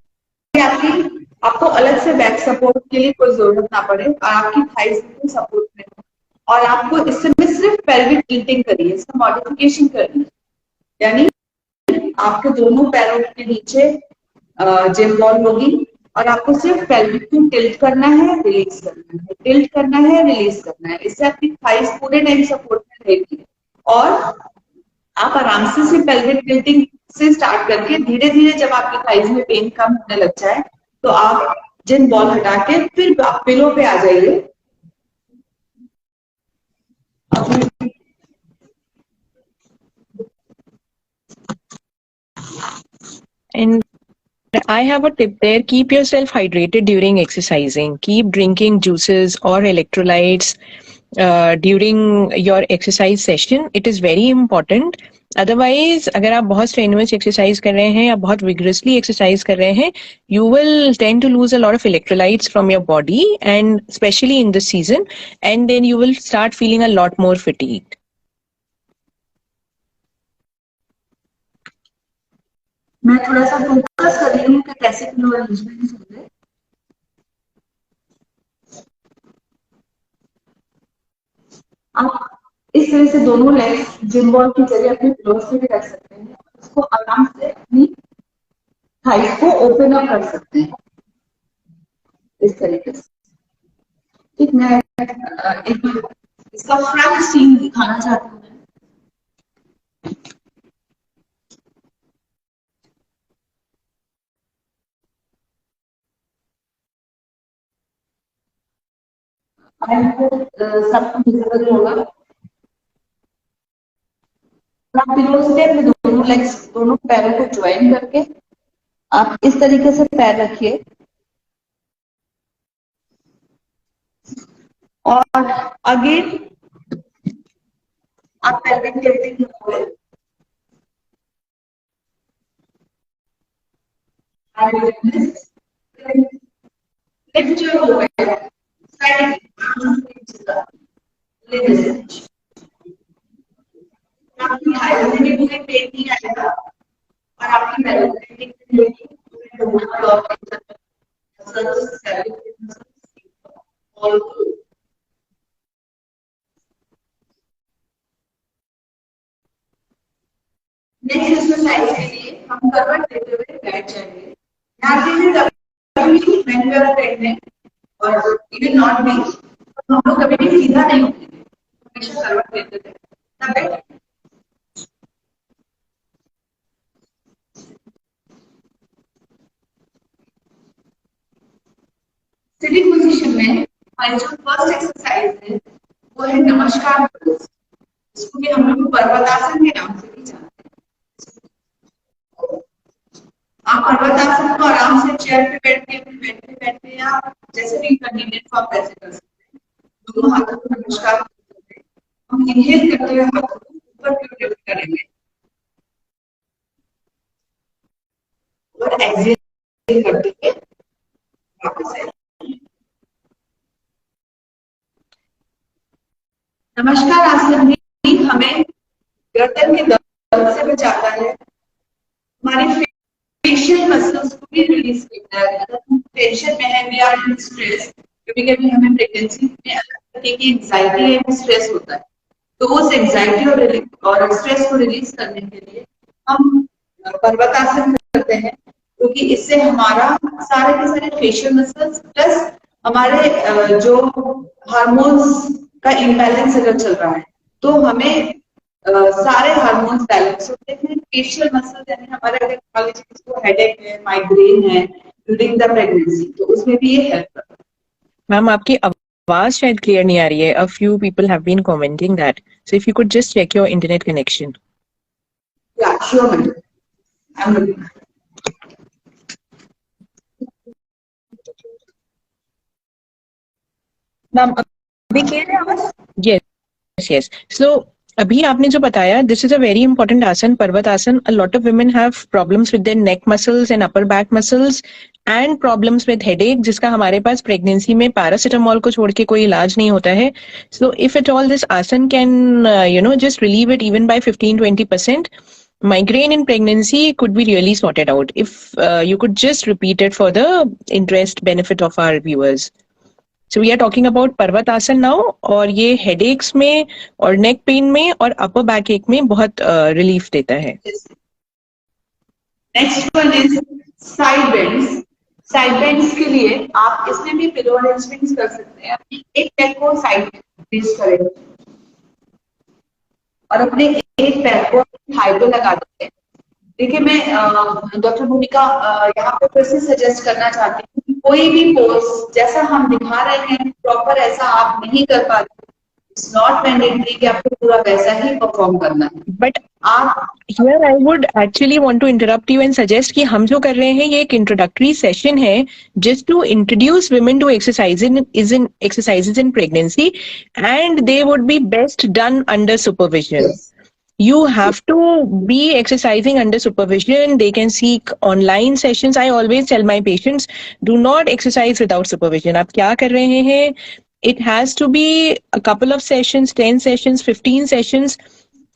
आपको अलग से बैक सपोर्ट के लिए कोई जरूरत ना पड़े और आपकी थाइस में सपोर्ट में हो। और आपको इसमें सिर्फ पेल्विक टिल्टिंग करिए, इसका मॉडिफिकेशन करिए, यानी आपके दोनों पैरों के नीचे जिम बॉल होगी और आपको सिर्फ पेल्विक को टिल्ट करना है, रिलीज करना है, टिल्ट करना है, रिलीज करना है। इससे आपकी थाइस पूरे टाइम सपोर्ट में रहेगी और आप आराम से पेल्विक टिल्टिंग से स्टार्ट करके धीरे धीरे जब आपकी थाइस में पेन कम होने लग जाए तो आप जिम बॉल हटा के फिर आप पिलो पे आ जाइए। And I have a tip there. Keep yourself hydrated during exercising. Keep drinking juices or electrolytes during your exercise session. It is very important. Otherwise, अगर आप बहुत strenuous exercise कर रहे हैं या बहुत vigorously exercise कर रहे हैं, you will tend to lose a lot of electrolytes from your body, and especially in this season, and then you will start feeling a lot more fatigued. मैं थोड़ा सा फोकस कर रही हूँ कि कैसे फ्लो अरेंजमेंट होंगे। आप इस तरह से दोनों लेग्स जिम बॉल की जगह अपने फ्लोर से भी रख सकते हैं, उसको आराम से अपनी थाइस को ओपन अप कर सकते हैं इस तरीके से। ठीक, मैं एक इसका फ्रंट सीन दिखाना चाहती हूँ। सबको विजिबल होगा। अपने दोनों लेग्स, दोनों पैरों को ज्वाइन करके आप इस तरीके से पैर रखिए और अगेन आप पेल्विक टिल्टिंग करोगे। Lift your overhead, side, all through. Next exercise के लिए हम करवट देते हुए बैठ जाएंगे। ध्यान दीजिए कभी भी when we are pregnant और even not me, हम लोग कभी भी सीधा नहीं उठेंगे, हमेशा करवट देते हुए ना बैठेंगे। सिटिंग पोजीशन में हमारी जो फर्स्ट एक्सरसाइज है वो है नमस्कार पोज, इसको भी हम लोग पर्वतासन के नाम से भी जानते हैं। आप पर्वतासन को आराम से चेयर पे बैठते आप जैसे भी कन्वीनियंट फॉर्म वैसे कर सकते हैं। दोनों हाथों को नमस्कार करते हैं। हम इनहेल करते हुए हाथों को ऊपर की ओर लिफ्ट करेंगे और एक्सहेल करते हुए वापस आएंगे। नमस्कार आसन भी हमें गर्दन के दर्द से बचाता है, हमारी फेशियल मसल्स को भी रिलीज करता है। अगर हम टेंशन में है, वी आर इन स्ट्रेस, कभी-कभी हमें प्रेगनेंसी में अलग तरह की एंजाइटी या स्ट्रेस होता है, तो उस एंजाइटी और स्ट्रेस को रिलीज करने के लिए हम पर्वतासन करते हैं, क्योंकि इससे हमारा सारे के सारे फेशियल मसल्स प्लस हमारे जो हार्मोन्स का इम्बैलेंस अगर चल रहा है तो हमें सारे हार्मोन्स बैलेंस होते हैं। फेशियल मसल्स यानी हमारे अगर मान लीजिए किसी को हेडेक है, माइग्रेन है ड्यूरिंग द प्रेगनेंसी, तो उसमें भी ये हेल्प करता है। मैम आपकी आवाज शायद क्लियर नहीं आ रही है. A few people have been commenting that. So if you could just check your internet connection. Yeah, sure, madam. I'm looking. Ma'am अभी क्लियर है आवाज? Yes, yes. So अभी आपने जो बताया, this is a very important आसन, पर्वत आसन. A lot of women have problems with their neck muscles and upper back muscles and problems with headache, जिसका हमारे पास प्रेगनेंसी में पैरासिटामोल को छोड़ के कोई इलाज नहीं होता है. So if at all this आसन can just relieve it even by 15-20%, migraine in pregnancy could be really sorted out. If you could just repeat it for the interest benefit of our viewers. So we are talking about Parvatasana now, और ये हेडेक्स में और नेक पेन में और अपर बैक एक में बहुत रिलीफ देता है. Next one is side bends. Side bends के लिए आप इसमें भी पिलो एंड स्विंग्स कर सकते हैं. अपनी एक पैर को साइड बेंड करें और अपने एक पैर को थाई पे लगा देते हैं. देखिए मैं डॉक्टर भूमिका यहाँ पे फिर से सजेस्ट करना चाहती हूँ कि कोई भी पोज जैसा हम दिखा रहे हैं प्रॉपर ऐसा आप नहीं कर पाते. इट्स नॉट मैंडेटरी कि आपको पूरा वैसा ही परफॉर्म करना है. बट आप here I would actually want to interrupt you and suggest कि हम जो कर रहे हैं ये एक इंट्रोडक्टरी सेशन है just to introduce women to exercises in pregnancy, and they would be best done under supervision. Yes. You have to be exercising under supervision. They can seek online sessions. I always tell my patients, do not exercise without supervision. आप क्या कर रहे हैं? It has to be a couple of sessions, 10 sessions, 15 sessions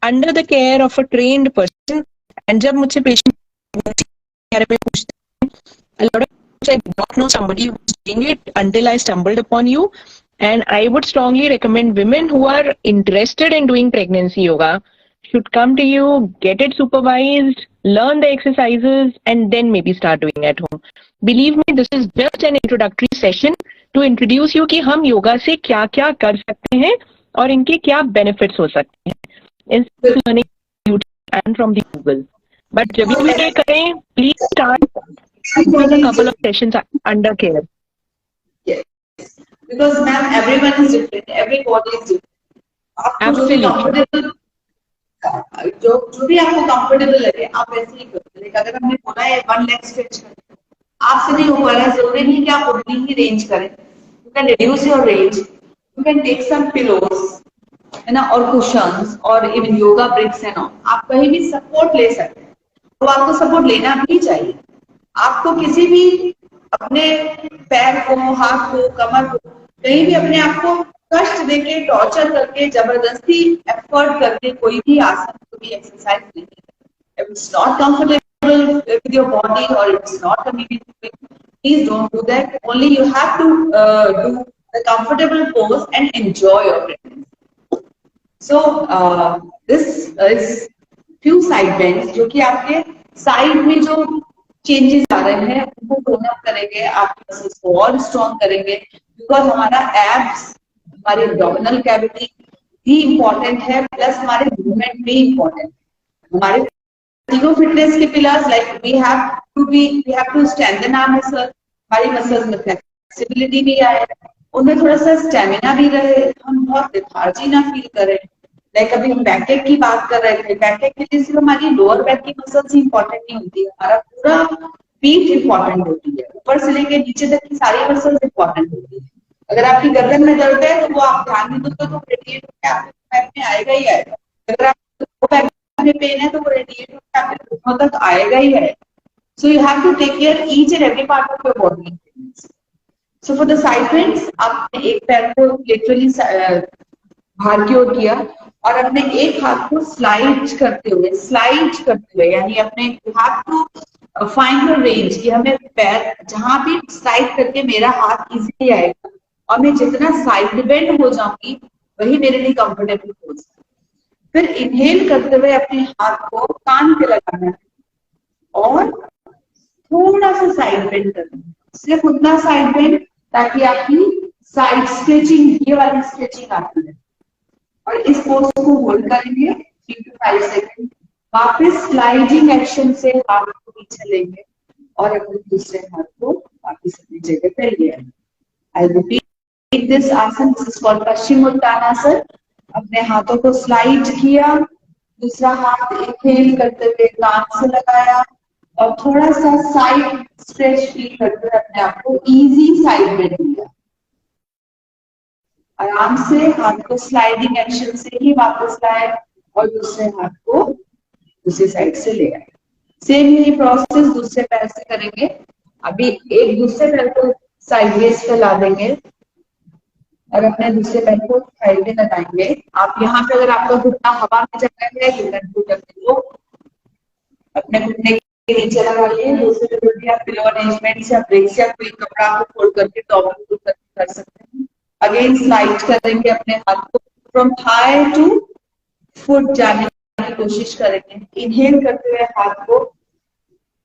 under the care of a trained person. And जब मुझसे patient पूछते हैं, a lot of times I did not know somebody who was doing it until I stumbled upon you. And I would strongly recommend women who are interested in doing pregnancy yoga should come to you, get it supervised, learn the exercises, and then maybe start doing at home. Believe me, this is just an introductory session to introduce you कि हम योगा से क्या क्या कर सकते हैं और इनके क्या benefits हो सकते हैं. Instead of learning from YouTube and from the Google. But जब भी ये करें, please start with a couple of sessions under care. Yes. Because ma'am, everyone is different, every body is different. Absolutely. जो भी आपको कंफर्टेबल लगे आप वैसे ही करो. अगर हमने बोला है 1 लेग स्ट्रेच करें, आपसे नहीं हो पा रहा है, जरूरी नहीं कि आप उतनी ही रेंज करें. You can reduce your range, you can take some pillows है ना, और कुशन्स और इवन योगा ब्रिक्स है ना. आप कहीं भी सपोर्ट ले सकते हैं, तो आपको सपोर्ट लेना भी चाहिए. आपको किसी भी अपने पैर को, हाथ को, कमर को कहीं भी अपने आप को कष्ट देके, टॉर्चर करके, जबरदस्ती एफर्ट करके कोई भी आसन, कोई भी एक्सरसाइज नहीं है. If it's not comfortable with your body और it's not convenient, please don't do that. Only you have to do the comfortable pose and enjoy your pregnancy. So this is few side bends जो कि आपके साइड में जो चेंजेस आ रहे हैं उनको टोन अप करेंगे, आपके मसल्स को और स्ट्रॉन्ग करेंगे, बिकॉज हमारा एब्स, हमारी एब्डोमिनल कैविटी भी इम्पोर्टेंट है, प्लस हमारे मूवमेंट भी इम्पोर्टेंट है. हमारे तीनों फिटनेस के pillars like we have to strengthen our muscle, हमारी मसल्स में फ्लेक्सिबिलिटी भी आए, उनमें थोड़ा सा स्टेमिना भी रहे, हम बहुत लेथार्जी ना फील करें. लाइक अभी हम बैकएक की बात कर रहे थे, बैकएक के लिए सिर्फ हमारी लोअर बैक की मसल्स इंपॉर्टेंट नहीं होती है, हमारा पूरा पीठ इंपॉर्टेंट होती है, ऊपर से लेके नीचे तक की सारी मसल्स इंपॉर्टेंट होती है. अगर आपकी गर्दन में दर्द है तो वो आप ध्यान नहीं दोगे तो रेडिएट होकर आपके बैक में आएगा ही आएगा. अगर आपको बैक में पेन है तो वो रेडिएट होकर आपके घुटनों तक आएगा ही आएगा. So you have to take care each and every part of your body. So for the side bends, आपने एक पैर को लिटरली बाहर की ओर किया और अपने एक हाथ को स्लाइड करते हुए यानी अपने you have to find your range कि हमें पैर जहां भी स्लाइड करके मेरा हाथ इजीली आएगा और मैं जितना साइड बेंड हो जाऊंगी वही मेरे लिए कंफर्टेबल हो जाए. फिर इनहेल करते हुए अपने हाथ को कान पे लगाना है और थोड़ा सा साइड बेंड करना है, सिर्फ उतना साइड बेंड ताकि आपकी साइड स्ट्रेचिंग, ये वाली स्ट्रेचिंग आती है. और इस पोज को होल्ड करेंगे 3 to 5 सेकंड. वापस स्लाइडिंग एक्शन से हाथ को पीछे लेंगे और अपने दूसरे हाथ को वापस अपनी जगह पे ले आएंगे. आई रिपीट दिस आसन. This is called Paschimottanasana. अपने हाथों को स्लाइड किया, दूसरा हाथ इनहेल करते हुए कान से लगाया और थोड़ा सा साइड स्ट्रेच फील करते हुए अपने आप को इजी साइड बेंड दिया. आराम से हाथ को स्लाइडिंग एक्शन से ही वापस लाए और दूसरे हाथ को दूसरी साइड से ले आए. सेम ही प्रोसेस दूसरे पैर से करेंगे. अभी एक दूसरे पैर को साइडवेज पे ला देंगे और अपने दूसरे पैर को साइड में लगाएंगे. आप यहाँ पे अगर आपका घुटना हवा में जगह है यू कैन पुट अ अपने घुटने के नीचे लगा लिए. दूसरे पे आप पिलो अरेंजमेंट से ब्रेक या कोई कपड़ा को फोल्ड करके टॉवल कर सकते हैं. अगेन स्लाइड करेंगे अपने हाथ को फ्रॉम थाई टू फुट जाने की कोशिश करेंगे. इनहेल करते हुए हाथ को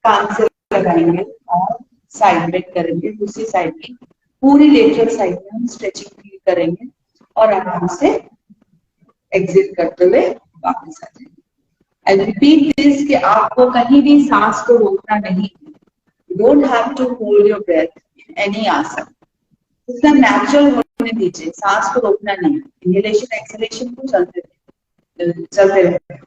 कान से लगाएंगे और साइड बेंड करेंगे. दूसरी साइड की पूरी लेटरल साइड में हम स्ट्रेचिंग फील करेंगे और आराम से एग्जिट करते हुए वापस आ जाएंगे. आई रिपीट दिस कि आपको कहीं भी सांस को रोकना नहीं. You don't have to hold your breath in any asana. इसका नेचुरल होने दीजिए, सांस को रोकना नहीं. इनहेलेशन एक्सहेलेशन को चलते रहते.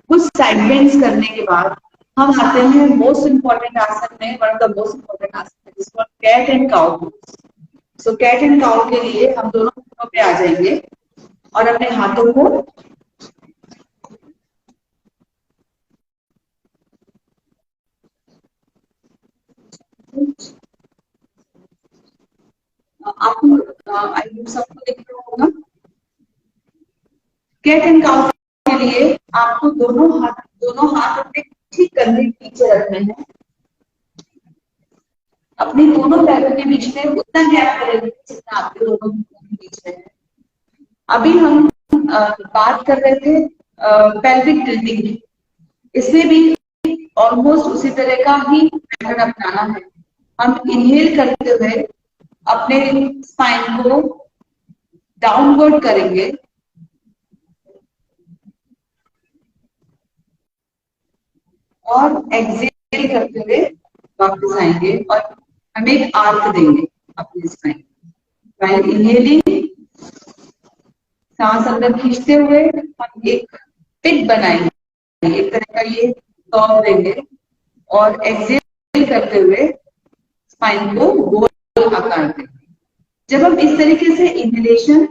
कुछ साइड बेंड्स करने के बाद हम आते हैं मोस्ट इंपॉर्टेंट आसन में. One of the most important asana है जिसको cat and cow pose. So cat and cow के लिए हम दोनों घुटनों पे आ जाएंगे और अपने हाथों को आपको सबको दिख रहा होगा. कैट एंड काउ के लिए आपको दोनों हाथ अपने ठीक कंधे के पीछे रखने हैं. अपने दोनों पैरों के बीच में उतना गैप करेंगे जितना आपके दोनों के बीच में है. अभी हम बात कर रहे थे पेल्विक टिल्टिंग की. इसमें भी ऑलमोस्ट उसी तरह का ही मेथड अपनाना है. हम इनहेल करते हुए अपने स्पाइन को डाउनवर्ड करेंगे और एक्सहेल करते हुए वापस आएंगे और हम एक आर्क देंगे अपने स्पाइन. व्हाइल इनहेलिंग सांस अंदर खींचते हुए हम एक पिट बनाएंगे, एक तरह का ये टॉप देंगे और एक्सहेल करते हुए स्पाइन को गोल आकार देंगे. जब हम इस तरीके से इनहेलेशन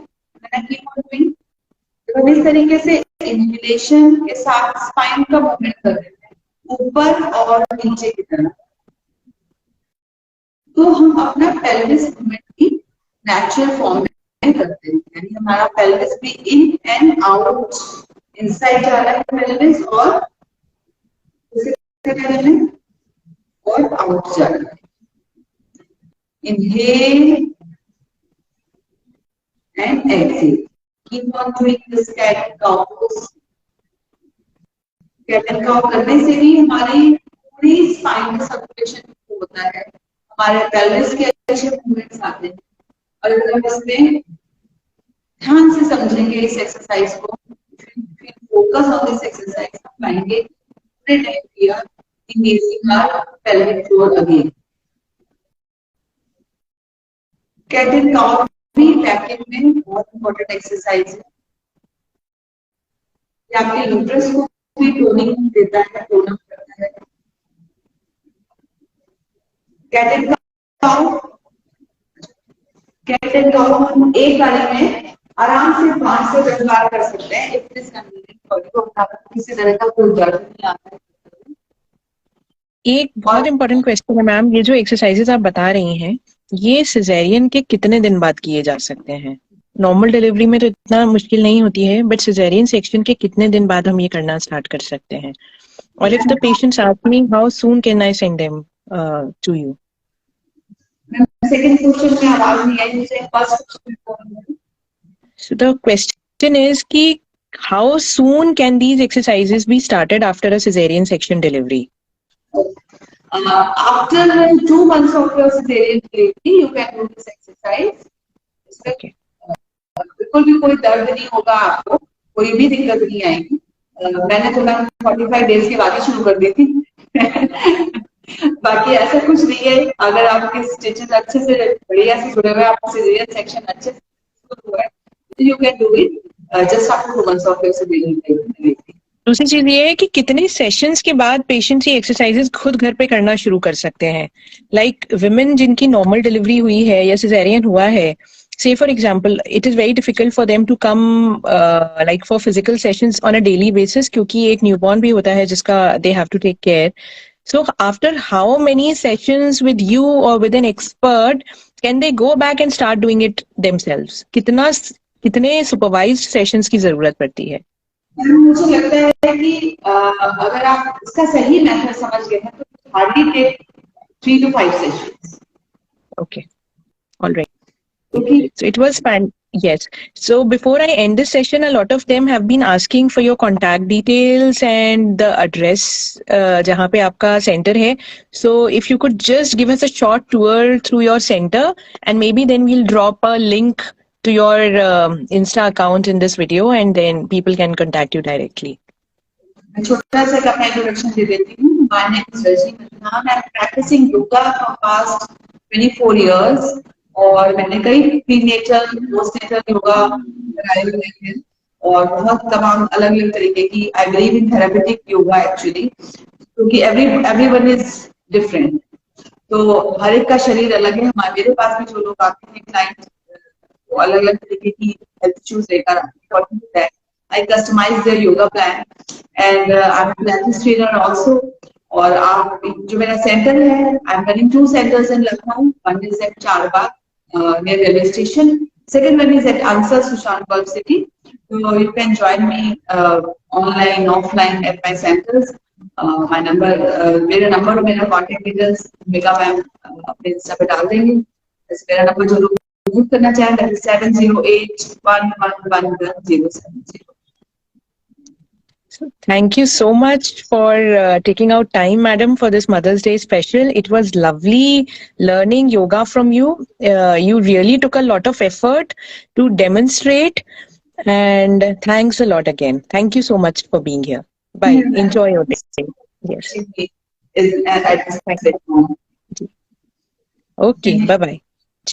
जब हम इस तरीके से इनहेलेशन के साथ स्पाइन का मूवमेंट कर रहे हैं ऊपर और नीचे की तरफ, तो हम अपना पेल्विस मूवमेंट की नेचुरल फॉर्म में करते हैं. यानी हमारा पेल्विस भी इन एंड आउट, इनसाइड जा रहा है पेल्विस और आउट जा रहा है. Inhale and exhale. Keep on doing this cat and cow pose. Cat and cow करने से भी हमारी पूरी स्पाइन का सर्कुलेशन होता है, हमारे पेल्विस के अच्छे मूवमेंट्स आते हैं। और अगर हम इसमें ध्यान से समझेंगे इस एक्सरसाइज को, फिर फोकस ऑन दिस एक्सरसाइज, हम पाएंगे पूरे टाइम किया engaging our pelvic floor again. Cat and cow भी बैक में बहुत इंपॉर्टेंट एक्सरसाइज है, ये आपके यूट्रस को भी टोनिंग देता है, टोन अप करता है। कैट एंड काउ हम एक बारी में आराम से 5 से 10 बार कर सकते हैं। If this convenient for you, किसी तरह का कोई दर्द नहीं आता है। एक बहुत इंपॉर्टेंट क्वेश्चन है मैम, ये जो एक्सरसाइजेस आप बता रही हैं ये सिजेरियन के कितने दिन बाद किए जा सकते हैं? नॉर्मल डिलीवरी में तो इतना मुश्किल नहीं होती है, बट सिजेरियन सेक्शन के कितने दिन बाद हम ये करना स्टार्ट कर सकते हैं? और if the patients ask me how soon can I send them to you? Second question में आवाज नहीं आई मुझे, first question. So the question is कि how soon can these exercises be started after a cesarean section delivery? After 2 months of your cesarean delivery, you can do this exercise. Okay. बिल्कुल भी कोई दर्द नहीं होगा, आपको कोई भी दिक्कत नहीं आएगी। मैंने तो मैम 45 डेज के बाद ही शुरू कर दी थी। बाकी ऐसा कुछ नहीं है, अगर आपके स्टिचेस अच्छे से बढ़िया से जुड़े हुए, आपका सिजेरियन सेक्शन अच्छे से हुआ है, you can do it just after 2 months of your cesarean delivery. दूसरी चीज ये है कि कितने सेशंस के बाद पेशेंट्स ये एक्सरसाइजेस खुद घर पे करना शुरू कर सकते हैं? लाइक विमेन जिनकी नॉर्मल डिलीवरी हुई है या सिजेरियन हुआ है, say for example it is very difficult for them to come like for physical sessions on a daily basis क्योंकि एक न्यूबॉर्न भी होता है जिसका they have to take care. So after how many sessions with you or with an expert can they go back and start doing it themselves? कितने supervised sessions की जरूरत पड़ती है? मुझे लगता है कि अगर आप इसका सही मेथड समझ गए हैं तो hardly take 3 to 5 sessions. Okay, all right. Okay. So it was fun. Yes. So before I end this session, a lot of them have been asking for your contact details and the address जहाँ पे आपका center है. So if you could just give us a short tour through your center, and maybe then we'll drop a link to your Insta account in this video, and then people can contact you directly. मैं छोटा सा अपना इंट्रोडक्शन दे देती हूँ। My name is Rajni Mandhan. I'm practicing yoga for past 24 years. और मैंने कई प्रीनेटल, पोस्टनेटल योगा कराए हुए हैं और बहुत तमाम अलग अलग तरीके की। I believe in therapeutic yoga actually, क्योंकि एवरीवन इज डिफरेंट, तो हर एक का शरीर अलग है। मेरे पास भी जो लोग आते हैं क्लाइंट, वो अलग अलग तरीके की हेल्थ इश्यूज लेकर आते हैं। I customize their yoga plan and I am a pilates trainer also. और आप जो मेरा सेंटर है, I am running 2 centers in Lucknow. One is at Charbagh near railway station. Second one is at Ansar Sushant Golf City. So you can join me online, offline at my centers. My number, मेरा नंबर और मेरा कॉन्टेक्ट डिटेल्स मेगा मैम अपने इंस्टा पे डाल देंगे। मेरा नंबर जो लोग बुक करना चाहें, that is 7081111070. So thank you so much for taking out time, madam, for this Mother's Day special. It was lovely learning yoga from you. You really took a lot of effort to demonstrate, and thanks a lot again. Thank you so much for being here. Bye. Enjoy your day. Yes. I respect it. Okay. Bye-bye.